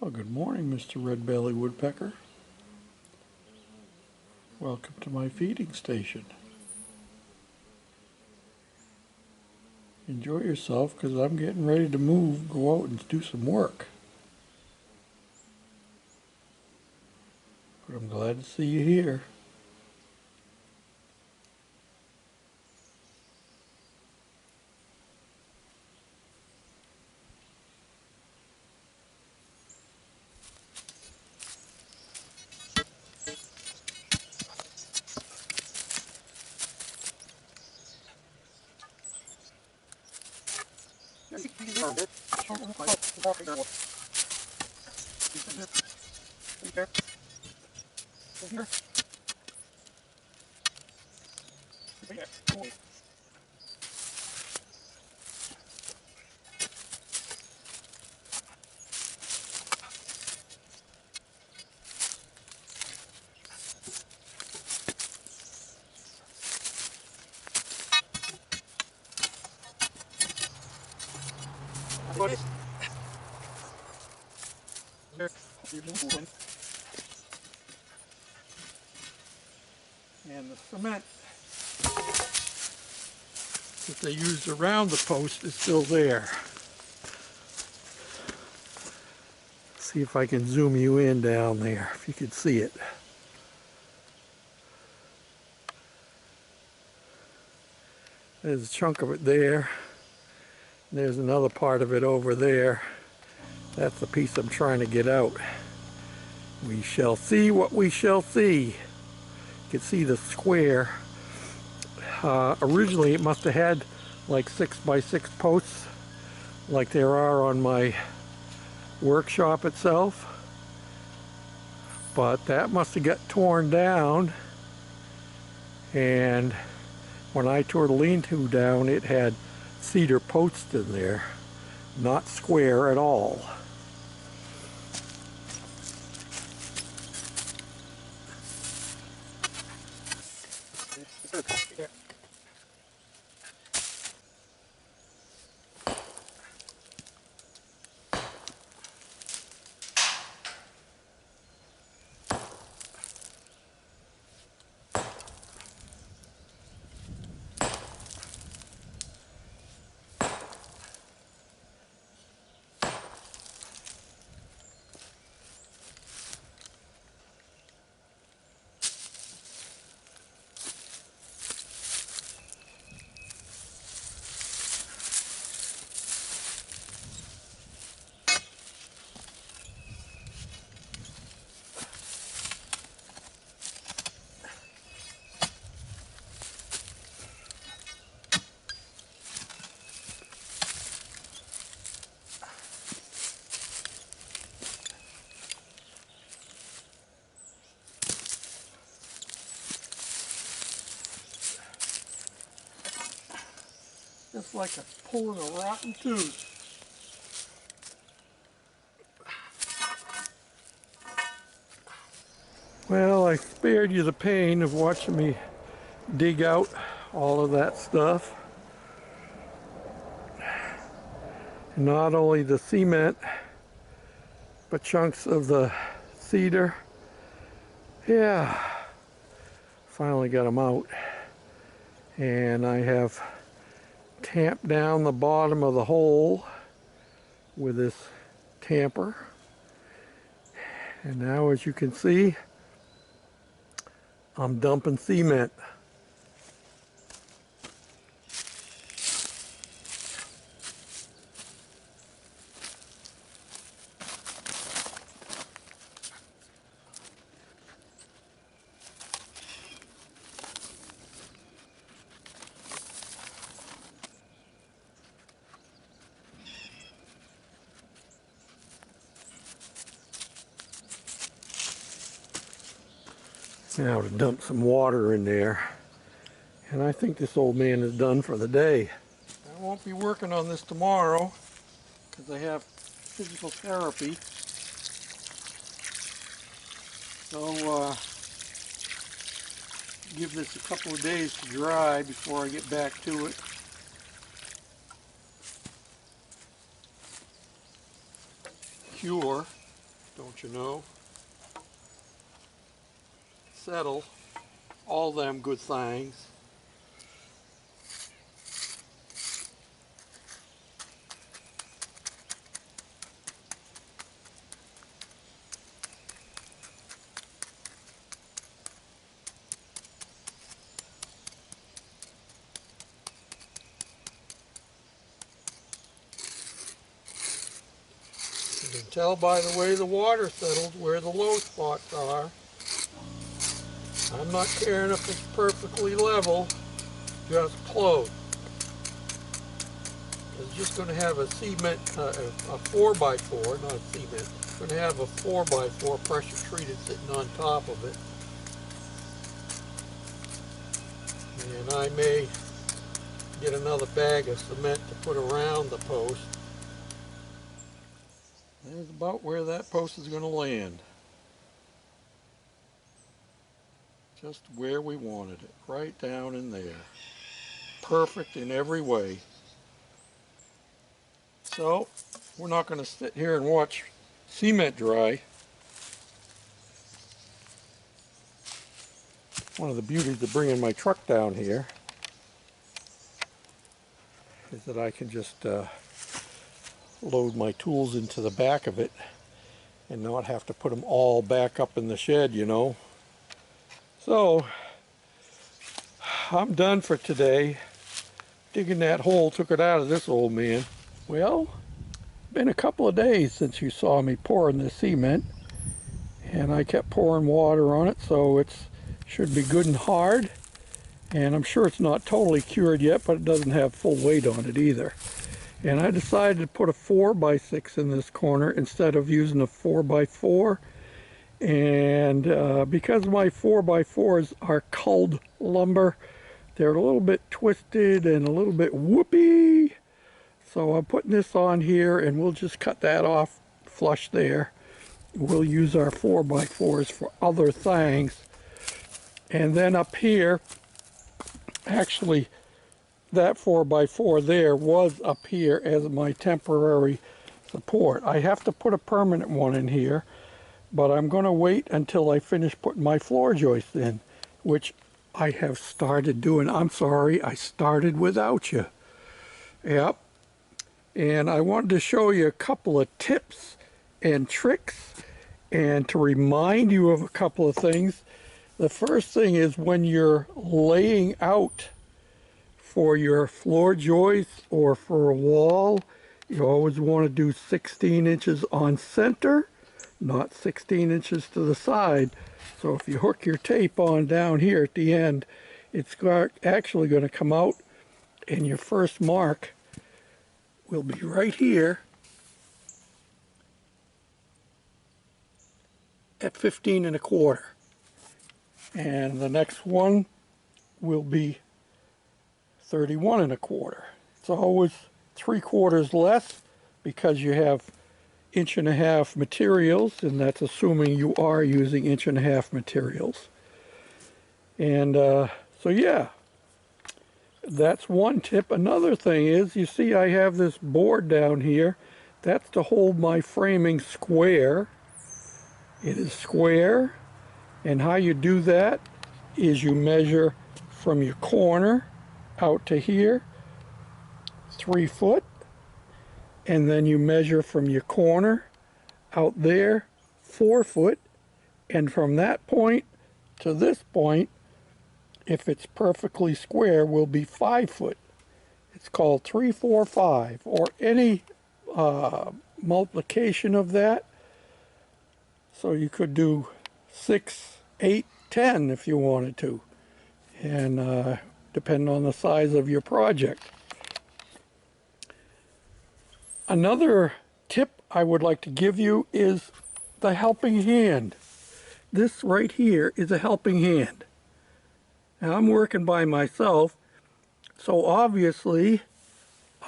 Well, good morning, Mr. Red-bellied Woodpecker. Welcome to my feeding station. Enjoy yourself, because I'm getting ready to go out and do some work. But I'm glad to see you here. And the cement that they used around the post is still there. See if I can zoom you in down there, if you can see it. There's a chunk of it there. There's another part of it over there. That's the piece I'm trying to get out. We shall see what we shall see. You can see the square. Originally it must have had like 6x6 posts like there are on my workshop itself, but that must have got torn down, and when I tore the lean-to down it had cedar posts in there, not square at all. Just like a pulling a rotten tooth. Well, I spared you the pain of watching me dig out all of that stuff. Not only the cement, but chunks of the cedar. Yeah, finally got them out. And I have tamped down the bottom of the hole with this tamper. And now, as you can see, I'm dumping cement. Now to dump some water in there. And I think this old man is done for the day. I won't be working on this tomorrow because I have physical therapy. So give this a couple of days to dry before I get back to it. Cure. don't you know? Settle all them good things. You can tell by the way the water settles where the low spots are. I'm not caring if it's perfectly level, just close. It's just going to have a cement, a 4x4, not cement. It's going to have a 4x4 pressure treated sitting on top of it. And I may get another bag of cement to put around the post. There's about where that post is going to land. Just where we wanted it, right down in there. Perfect in every way. So, we're not going to sit here and watch cement dry. One of the beauties of bringing my truck down here is that I can just load my tools into the back of it and not have to put them all back up in the shed, you know. So, I'm done for today. Digging that hole took it out of this old man. Well, been a couple of days since you saw me pouring this cement, and I kept pouring water on it, so it should be good and hard. And I'm sure it's not totally cured yet, but it doesn't have full weight on it either. And I decided to put a 4x6 in this corner instead of using a 4x4. And because my 4x4s are culled lumber, they're a little bit twisted and a little bit whoopy. So I'm putting this on here, and we'll just cut that off flush there. We'll use our 4x4s for other things. And then up here, actually, that 4x4 there was up here as my temporary support. I have to put a permanent one in here, but I'm going to wait until I finish putting my floor joist in, which I have started doing. I'm sorry, I started without you. Yep. And I wanted to show you a couple of tips and tricks and to remind you of a couple of things. The first thing is when you're laying out for your floor joist or for a wall, you always want to do 16 inches on center, not 16 inches to the side. So if you hook your tape on down here at the end, it's actually going to come out, and your first mark will be right here at 15 1/4. And the next one will be 31 1/4. It's always 3/4 less because you have 1.5 inch materials, and that's assuming you are using 1.5 inch materials. And so yeah, that's one tip. Another thing is, you see I have this board down here. That's to hold my framing square. It is square, and how you do that is you measure from your corner out to here 3 foot, and then you measure from your corner out there 4 foot, and from that point to this point, if it's perfectly square, will be 5 foot. It's called 3, 4, 5, or any multiplication of that. So you could do 6, 8, 10 if you wanted to, and depending on the size of your project. Another tip I would like to give you is the helping hand. This right here is a helping hand. Now I'm working by myself, so obviously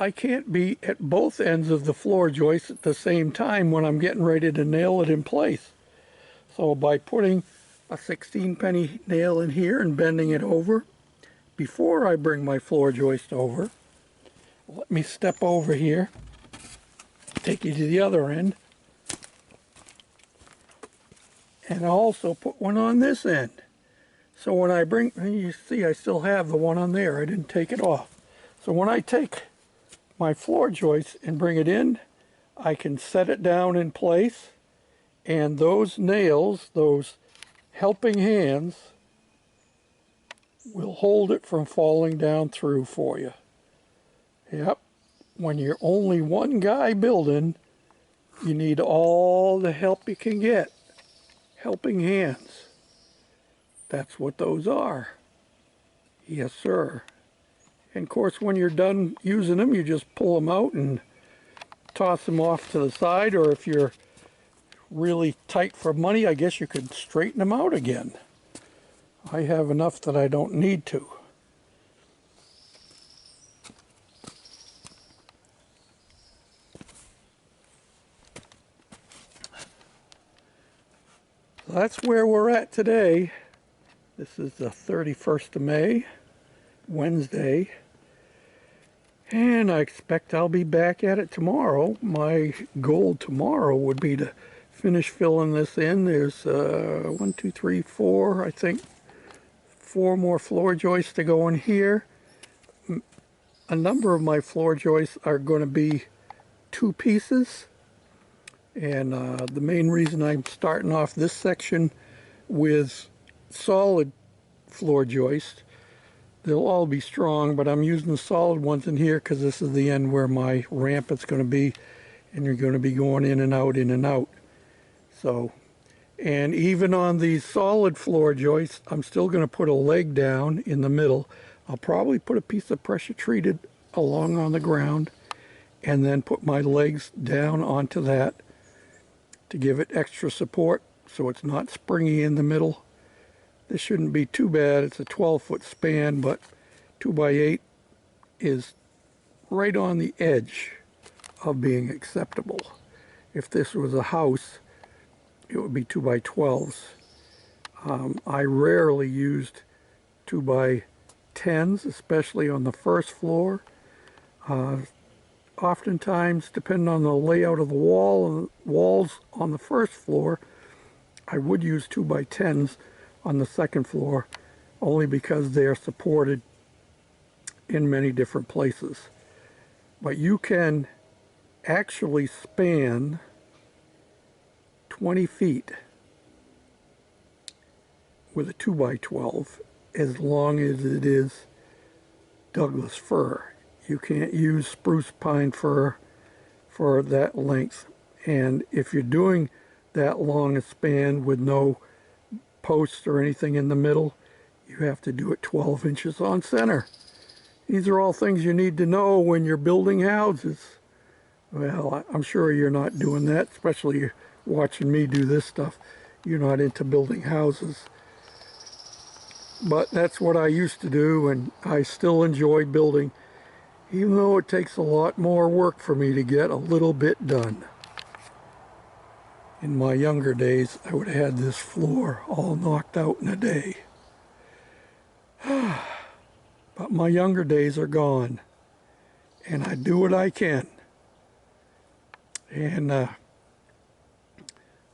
I can't be at both ends of the floor joist at the same time when I'm getting ready to nail it in place. So by putting a 16-penny nail in here and bending it over, before I bring my floor joist over, let me step over here, take you to the other end. And I also put one on this end. So when I bring, you see I still have the one on there, I didn't take it off. So when I take my floor joist and bring it in, I can set it down in place, and those nails, those helping hands, will hold it from falling down through for you. Yep, when you're only one guy building, you need all the help you can get. Helping hands. That's what those are. Yes, sir. And of course, when you're done using them, you just pull them out and toss them off to the side, or if you're really tight for money, I guess you could straighten them out again. I have enough that I don't need to. So that's where we're at today. This is the 31st of May, Wednesday. And I expect I'll be back at it tomorrow. My goal tomorrow would be to finish filling this in. There's 1, 2, 3, 4, I think 4 more floor joists to go in here. A number of my floor joists are going to be 2 pieces. And the main reason I'm starting off this section with solid floor joists, they'll all be strong, but I'm using the solid ones in here because this is the end where my ramp is going to be, and you're going to be going in and out, in and out. So, and even on these solid floor joists, I'm still going to put a leg down in the middle. I'll probably put a piece of pressure treated along on the ground, and then put my legs down onto that to give it extra support so it's not springy in the middle. This shouldn't be too bad. It's a 12-foot span, but 2x8 is right on the edge of being acceptable. If this was a house, it would be 2x12s. I rarely used 2x10s, especially on the first floor. Oftentimes, depending on the layout of the walls on the first floor, I would use 2x10s on the second floor, only because they are supported in many different places. But you can actually span 20 feet with a 2x12 as long as it is Douglas fir. You can't use spruce pine fir for that length. And if you're doing that long a span with no posts or anything in the middle, you have to do it 12 inches on center. These are all things you need to know when you're building houses. Well, I'm sure you're not doing that, especially watching me do this stuff. You're not into building houses. But that's what I used to do, and I still enjoy building, even though it takes a lot more work for me to get a little bit done. In my younger days, I would have had this floor all knocked out in a day. But my younger days are gone, and I do what I can. And I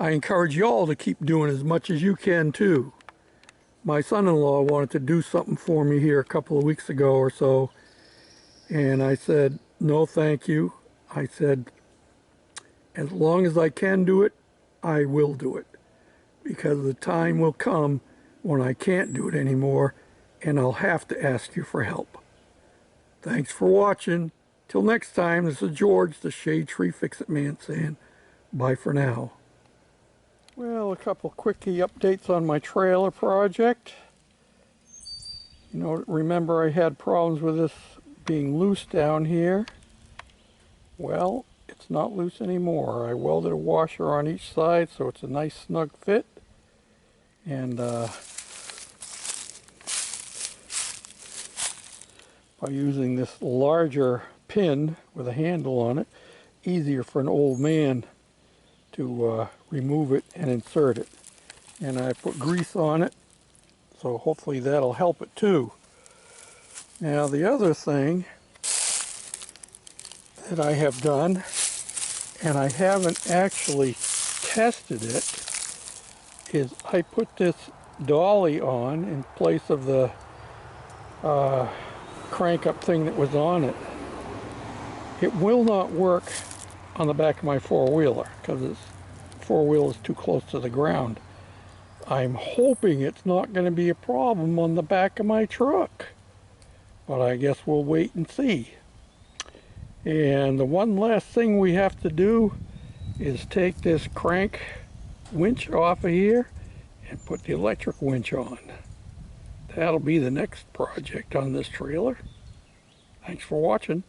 encourage y'all to keep doing as much as you can too. My son-in-law wanted to do something for me here a couple of weeks ago or so, and I said, no thank you. I said, as long as I can do it, I will do it, because the time will come when I can't do it anymore and I'll have to ask you for help. Thanks for watching. Till next time, this is George, the Shade Tree Fix-It Man, saying bye for now. Well, a couple quickie updates on my trailer project. You know, remember I had problems with this being loose down here. Well, it's not loose anymore. I welded a washer on each side so it's a nice snug fit. And by using this larger pin with a handle on it, easier for an old man to remove it and insert it. And I put grease on it, so hopefully that'll help it too. Now the other thing that I have done, and I haven't actually tested it, is I put this dolly on in place of the crank up thing that was on it. It will not work on the back of my four-wheeler because its four-wheel is too close to the ground. I'm hoping it's not going to be a problem on the back of my truck, but I guess we'll wait and see. And the one last thing we have to do is take this crank winch off of here and put the electric winch on. That'll be the next project on this trailer. Thanks for watching.